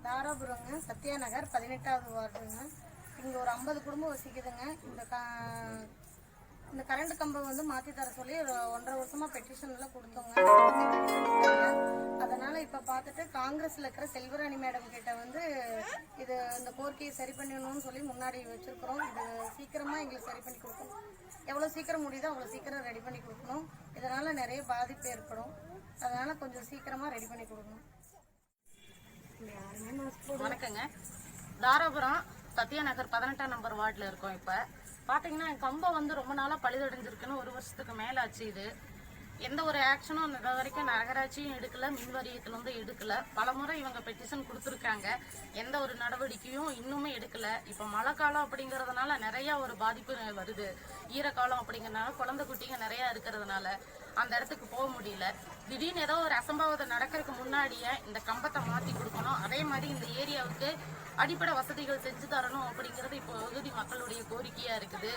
தாராபுரங்க, சத்யா நகர் 18வது வார்டுங்க. இங்கே ஒரு 50 குடும்பம் வசிக்குதுங்க. இந்த கரண்ட் கம்பம் வந்து மாற்றி தர சொல்லி ஒரு 1.5 வருஷமாக பெட்டிஷன்லாம் கொடுத்தோங்க. அதனால் இப்போ பார்த்துட்டு காங்கிரஸில் இருக்கிற செல்வராணி மேடம் கிட்ட வந்து இந்த கோரிக்கையை சரி பண்ணணும்னு சொல்லி முன்னாடி வச்சுருக்குறோம். இது சீக்கிரமாக எங்களுக்கு சரி பண்ணி கொடுக்கணும். எவ்வளோ சீக்கிரம் முடியுதோ அவ்வளோ சீக்கிரம் ரெடி பண்ணி கொடுக்கணும். இதனால் நிறைய பாதிப்பு ஏற்படும். அதனால் கொஞ்சம் சீக்கிரமாக ரெடி பண்ணி கொடுக்கணும். வணக்கங்க. தாராபுரம் சத்யா நகர் 18ஆம் நம்பர் வார்டில் இருக்கோம். இப்போ பார்த்தீங்கன்னா கம்பம் வந்து ரொம்ப நாளாக பழுதடைஞ்சிருக்குன்னு 1 வருஷத்துக்கு மேலே ஆச்சு. இது எந்த ஒரு ஆக்ஷனும் இது வரைக்கும் நகராட்சியும் எடுக்கல, மின் வாரியத்திலிருந்து எடுக்கல. பல முறை இவங்க பெட்டிஷன் கொடுத்துருக்காங்க, எந்த ஒரு நடவடிக்கையும் இன்னுமே எடுக்கல. இப்போ மழை காலம் அப்படிங்கிறதுனால நிறைய ஒரு பாதிப்பு வருது. ஈரக்காலம் அப்படிங்கிறதுனால குழந்தை குட்டிங்க நிறையா இருக்கிறதுனால அந்த இடத்துக்கு போக முடியல. திடீர்னு ஏதோ ஒரு அசம்பாவிதம் நடக்கிறதுக்கு முன்னாடியே இந்த கம்பத்தை மாற்றி கொடுக்கணும். அதே மாதிரி இந்த ஏரியாவுக்கு அடிப்படை வசதிகள் செஞ்சு தரணும் அப்படிங்கிறது இப்போ பகுதி மக்களுடைய கோரிக்கையாக இருக்குது.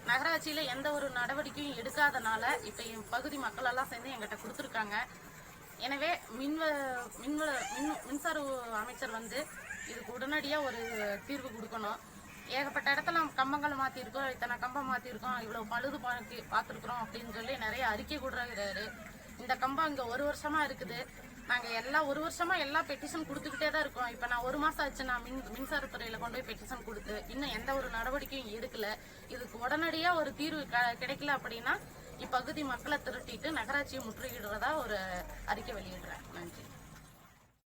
நகராட்சியில் எந்த ஒரு நடவடிக்கையும் எடுக்காதனால இப்போ பகுதி மக்கள் எல்லாம் சேர்ந்து எங்கிட்ட கொடுத்துருக்காங்க. எனவே மின்சார அமைச்சர் வந்து இதுக்கு உடனடியாக ஒரு தீர்வு கொடுக்கணும். ஏகப்பட்ட இடத்துல கம்பங்கள் மாற்றிருக்கோம், இத்தனை கம்பம் மாற்றிருக்கோம், இவ்வளோ பழுது பார்த்துருக்குறோம் அப்படின்னு சொல்லி நிறைய அறிக்கை கொடுறாரு. இந்த கம்பம் இங்கே 1 வருஷமாக இருக்குது. நாங்கள் 1 வருஷமாக எல்லா பெட்டிஷன் கொடுத்துக்கிட்டே தான் இருக்கோம். இப்போ நான் 1 மாதம் ஆச்சு நான் மின்சாரத்துறையில் கொண்டு போய் பெட்டிஷன் கொடுத்து இன்னும் எந்த ஒரு நடவடிக்கையும் எடுக்கல. இதுக்கு உடனடியாக ஒரு தீர்வு கிடைக்கல அப்படின்னா இப்பகுதி மக்களை திரட்டிட்டு நகராட்சியை முற்றுகிடுறதா ஒரு அறிக்கை வெளியிடுறேன். நன்றி.